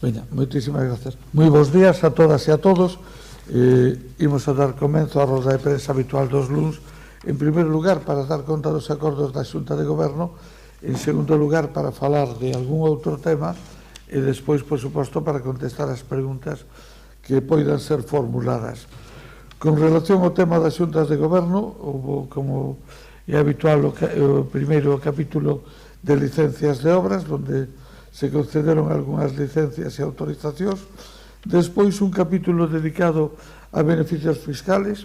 Veña, moitísimas gracias. Moi bons días a todas e a todos. Imos a dar comenzo á roda de prensa habitual dos luns. En primeiro lugar, para dar conta dos acordos da Xunta de Goberno. En segundo lugar, para falar de algún outro tema. E despois, por suposto, para contestar as preguntas que poidan ser formuladas. Con relación ao tema das Xuntas de Goberno, houve, como é habitual, o primeiro capítulo de licencias de obras, onde se concederon algunhas licencias e autorizacións. Despois, un capítulo dedicado a beneficios fiscales.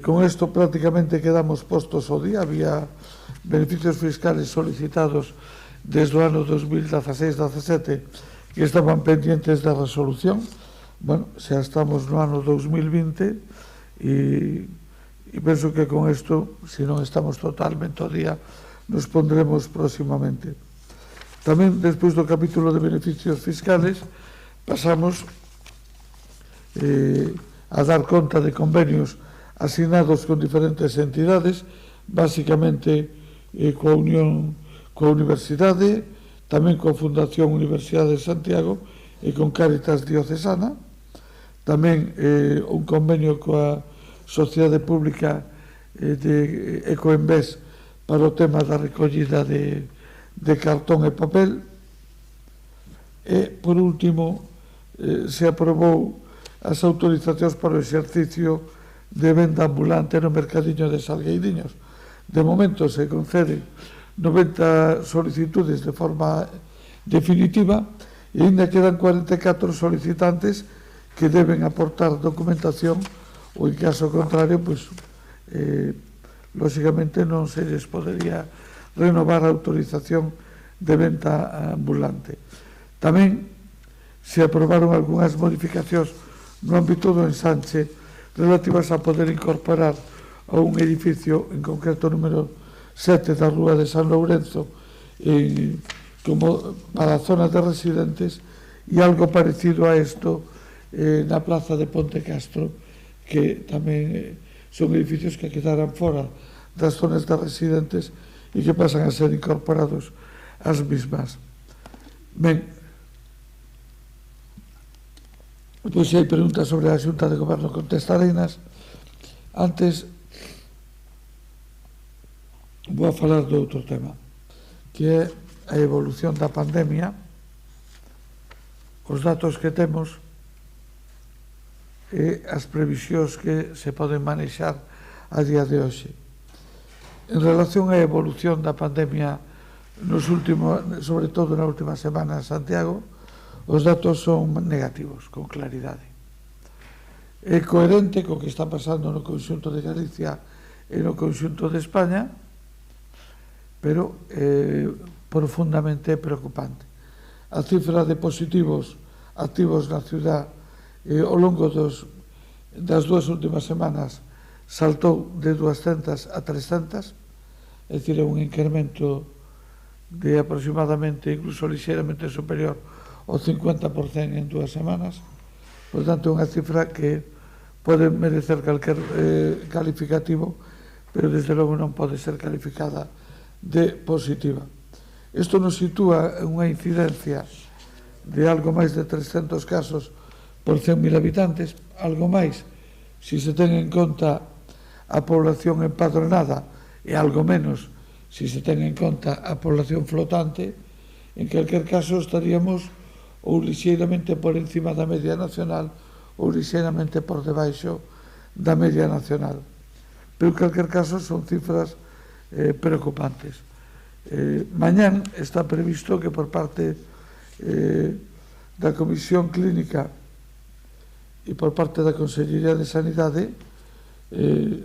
Con isto prácticamente quedamos postos ao día. Había beneficios fiscales solicitados desde o ano 2016-17 que estaban pendientes da resolución. Bueno, xa estamos no ano 2020 e penso que con isto, se non estamos totalmente ao día, nos pondremos próximamente. Tamén, despois do capítulo de beneficios fiscales, pasamos a dar conta de convenios asignados con diferentes entidades, basicamente coa Universidade, tamén coa Fundación Universidade de Santiago e con Cáritas Diocesana, tamén un convenio coa Sociedade Pública de Ecoembés para o tema da recollida de cartón e papel. E, por último, se aprobou as autorizacións para o exercicio de venda ambulante no mercadiño de Salgueiriños. De momento se conceden 90 solicitudes de forma definitiva e ainda quedan 44 solicitantes que deben aportar documentación ou, en caso contrario, lógicamente non se les podería renovar a autorización de venta ambulante. Tamén se aprobaron algunhas modificacións no ámbito do ensanche relativas a poder incorporar a un edificio, en concreto número 7 da Rúa de San Lourenzo, como para a zona de residentes, e algo parecido a isto na plaza de Ponte Castro, que tamén son edificios que quedaran fora das zonas de residentes e que pasan a ser incorporados ás mismas. Ben, pois se hai preguntas sobre a Xunta de Goberno, contestareinas. Antes vou a falar do outro tema, que é a evolución da pandemia, os datos que temos e as previsións que se poden manexar a día de hoxe. En relación á evolución da pandemia sobre todo na última semana en Santiago, os datos son negativos, con claridade. É coherente co que está pasando no conxunto de Galicia e no conxunto de España, pero profundamente preocupante. A cifra de positivos activos na ciudad ao longo das duas últimas semanas saltou de 200 a 300, é dicir, é un incremento de aproximadamente, incluso lixeiramente superior ao 50% en 2 semanas. Por tanto, é unha cifra que pode merecer calquer calificativo, pero desde logo non pode ser calificada de positiva. Isto nos sitúa en unha incidencia de algo máis de 300 casos por 100.000 habitantes, algo máis se se ten en conta a población empadronada e algo menos se se ten en conta a población flotante. En calquer caso estaríamos ou lixeiramente por encima da media nacional ou lixeiramente por debaixo da media nacional. Pero en calquer caso son cifras preocupantes. Mañán está previsto que por parte da Comisión Clínica e por parte da Consellería de Sanidade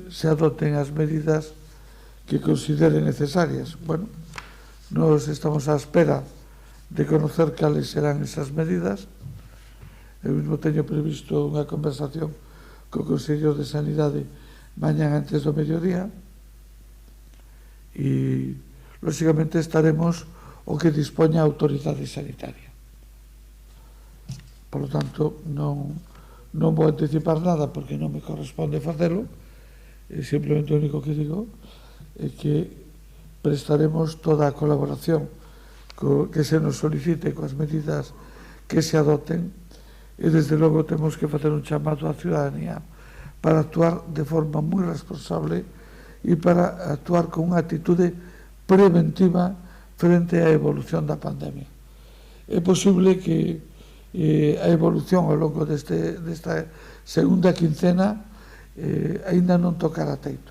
se adoten as medidas que consideren necesarias. Bueno, nos estamos á espera de conocer cales serán esas medidas. Eu mesmo teño previsto unha conversación co Consello de Sanidade mañán antes do mediodía e, lógicamente, estaremos o que dispoña a autoridade sanitaria. Por lo tanto, non vou anticipar nada porque non me corresponde facelo. Simplemente o único que digo é que prestaremos toda a colaboración que se nos solicite coas medidas que se adoten, e desde logo temos que facer un chamado á ciudadanía para actuar de forma moi responsable e para actuar con unha actitude preventiva frente á evolución da pandemia. É posible que a evolución ao longo desta segunda quincena aínda non tocara teito,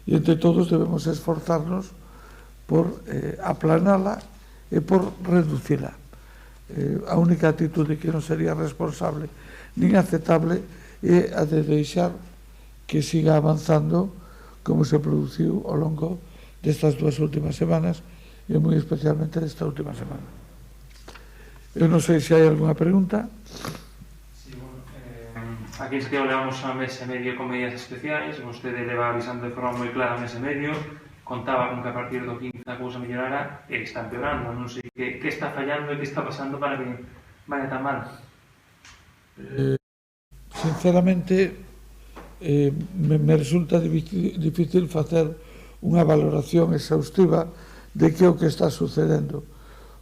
e entre todos debemos esforzarnos por aplanala e por reducila. A única actitude que non sería responsable nin aceptable é a de deixar que siga avanzando como se produciu ao longo destas dúas últimas semanas e moi especialmente desta última semana. Eu non sei se hai algunha pregunta. Sí, bueno, aquí en Santiago levamos a mes e medio con medidas especiais, vostede leva avisando de forma moi clara mes e medio, contaba con que a partir do 15 a cousa mellorara e está empeorando. Non sei que está fallando e que está pasando para que vaya tan mal. Sinceramente, me resulta difícil facer unha valoración exhaustiva de que é o que está sucedendo.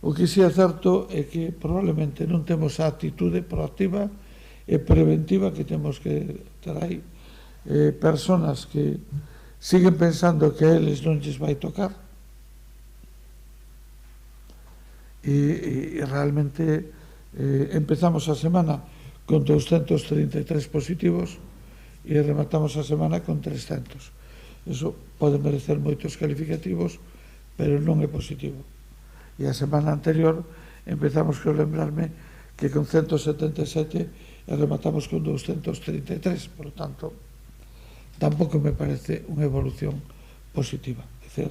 O que si é certo é que probablemente non temos a actitude proactiva e preventiva que temos que ter aí. Personas que siguen pensando que a eles non lles vai tocar e realmente empezamos a semana con 233 positivos e rematamos a semana con 300. Eso pode merecer moitos calificativos, pero non é positivo. E a semana anterior empezamos, creo lembrarme, que con 177 e rematamos con 233, por lo tanto tampouco me parece unha evolución positiva. É dicir,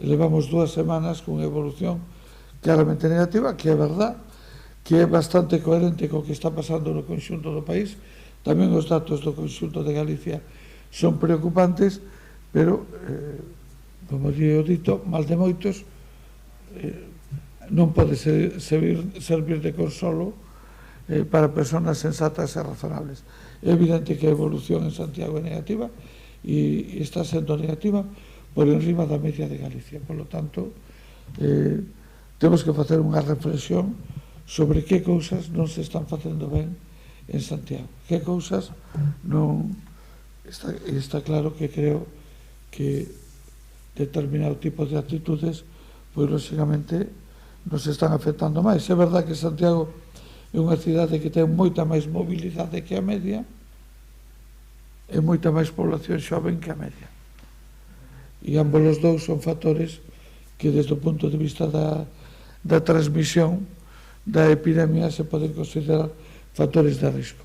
levamos 2 semanas con unha evolución claramente negativa, que é verdad, que é bastante coherente co que está pasando no conxunto do país. Tamén os datos do conxunto de Galicia son preocupantes, pero, como digo dito, mal de moitos, non pode servir de consolo para persoas sensatas e razonables. É evidente que a evolución en Santiago é negativa e está sendo negativa por enriba da media de Galicia. Por lo tanto, temos que facer unha reflexión sobre que cousas non se están facendo ben en Santiago. Que cousas non... Está claro que creo que determinado tipo de actitudes, pois, lógicamente, nos están afectando máis. É verdad que Santiago é unha cidade que ten moita máis mobilidade que a media e moita máis población xoven que a media. E ambos os dous son factores que, desde o punto de vista da transmisión da epidemia, se poden considerar factores de risco.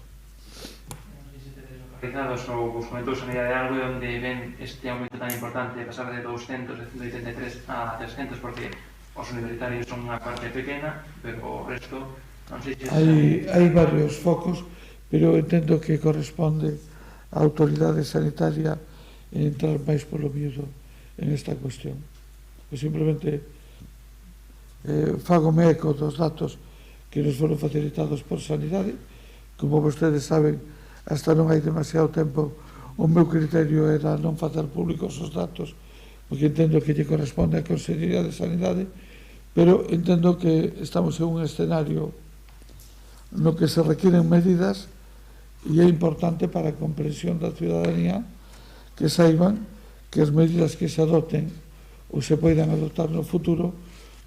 Localizados ou vos comentou Sanidade de algo onde ven este aumento tan importante de pasar de 200, de 183 a 300, porque os universitarios son unha parte pequena, pero o resto non sei se... Hai varios focos, pero entendo que corresponde á autoridade sanitaria entrar máis polo miúdo en esta cuestión. Eu simplemente fagome eco dos datos que nos foron facilitados por Sanidade. Como vostedes saben, hasta non hai demasiado tempo, o meu criterio era non facer públicos os datos, porque entendo que lle corresponde á Consellería de Sanidade, pero entendo que estamos en un escenario no que se requiren medidas e é importante para a comprensión da ciudadanía que saiban que as medidas que se adoten ou se poidan adoptar no futuro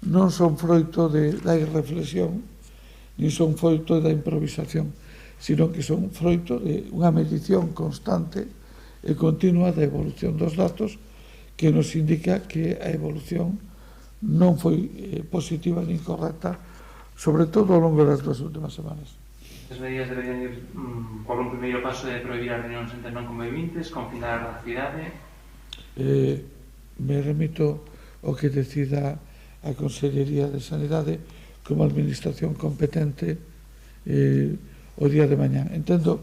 non son froito da irreflexión, nin son froito da improvisación, sino que son froito de unha medición constante e continua da evolución dos datos que nos indica que a evolución non foi positiva nin correcta, sobre todo ao longo das 2 últimas semanas. As medidas deberían ir por un primeiro paso de prohibir as reunións entre non conviventes, confinar a cidade. Me remito ao que decida a Consellería de Sanidade como administración competente o día de mañá. Entendo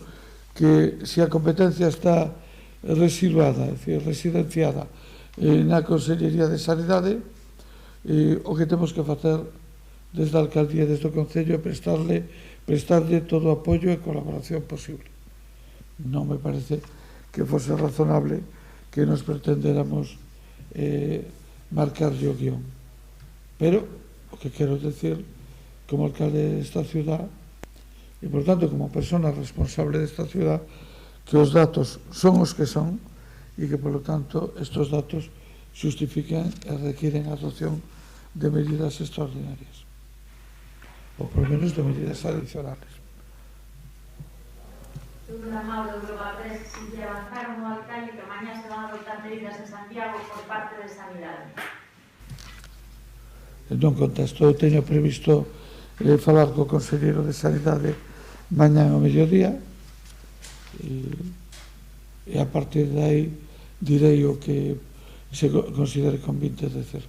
que se a competencia está residuada, é dicir, residenciada na Consellería de Sanidade, o que temos que facer desde a Alcaldía e desde o Concello é prestarlle todo o apoio e colaboración posible. Non me parece que fose razonable que nos pretendéramos marcarlle o guión. Pero o que quero decir como alcalde desta ciudad E, por tanto, como persona responsable desta ciudad, que os datos son os que son e que, por lo tanto, estos datos justifican e requieren a adopción de medidas extraordinarias, ou por lo menos de medidas adicionales. Una Mauro do Grupo A3, si que avanzaron no alcalde que mañá se van a adoptar medidas en Santiago por parte de Sanidade. Non contesto, eu teño previsto falar co Conselleiro de Sanidade mañá ao mediodía e a partir de aí direi o que se considere convinte de hacer.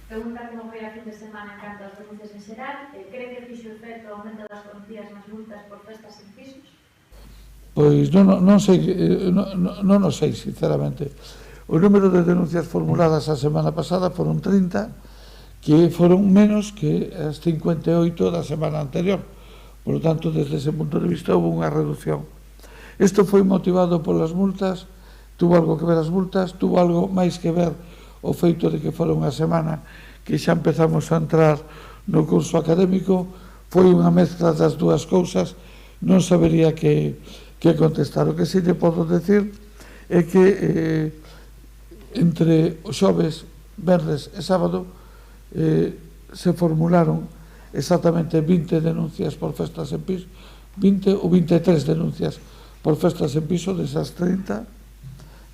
Pregunta como foi a fin de semana en canto ás denuncias en xeral, cree que fixo efecto o aumento das cuantías nas multas por festas en pisos? Pois non sei, sinceramente. O número de denuncias formuladas a semana pasada foron 30, que foron menos que as 58 da semana anterior. Por lo tanto, desde ese punto de vista, houve unha reducción. Isto foi motivado polas multas, tuvo algo que ver as multas, tuvo algo máis que ver o feito de que fora unha semana que xa empezamos a entrar no curso académico, foi unha mezcla das dúas cousas, non sabería que contestar. O que si lle podo decir é que entre os xoves, venres e sábado se formularon exactamente 20 denuncias por festas en piso, 20 ou 23 denuncias por festas en piso desas 30,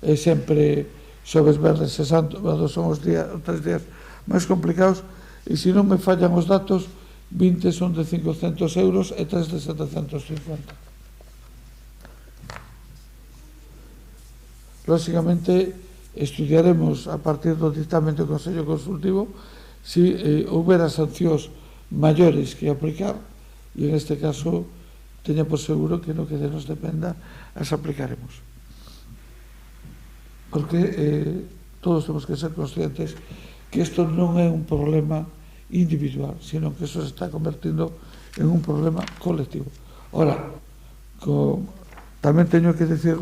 e sempre xoves, venres e sábado son os 3 días máis complicados, e se non me fallan os datos, 20 son de 500 euros e 3 de 750. Lógicamente, estudiaremos a partir do dictamen do Consello Consultivo se houbera sancións maiores que aplicar, e en este caso teña por seguro que no que de nos dependa as aplicaremos, porque todos temos que ser conscientes que isto non é un problema individual, sino que isto se está convertindo en un problema colectivo. Ora, tamén teño que decir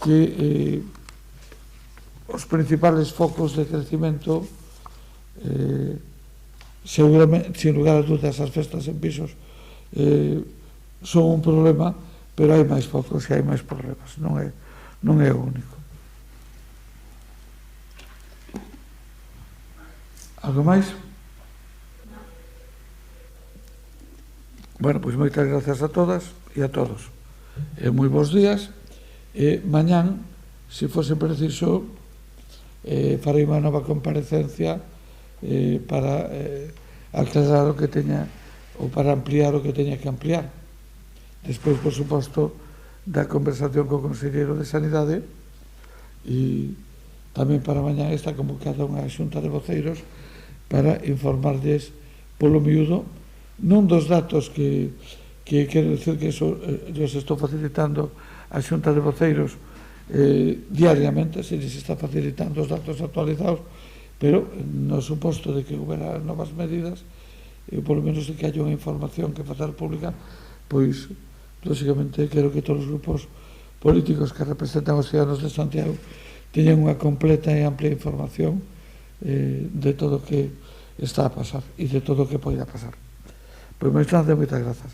que os principales focos de crecimento, seguramente, sin lugar a dudas, as festas en pisos son un problema, pero hai máis focos e hai máis problemas, non é o único. Algo máis? Bueno, pois moitas gracias a todas e a todos. Moi bons días. Mañán, se fose preciso, farei unha nova comparecencia para aclarar o que teña, ou para ampliar o que teña que ampliar. Despois, por suposto, da conversación co Conselleiro de Sanidade, e tamén para mañán está convocada unha xunta de voceiros para informarles polo miúdo, non dos datos que quero dicir que eso os estou facilitando a xunta de voceiros diariamente, se lles está facilitando os datos actualizados, pero no suposto de que houbera novas medidas, polo menos de que haya unha información que facer pública, pois, lógicamente, quero que todos os grupos políticos que representan os ciudadanos de Santiago teñan unha completa e amplia información de todo o que está a pasar e de todo o que poida pasar. Pois, moitas grazas.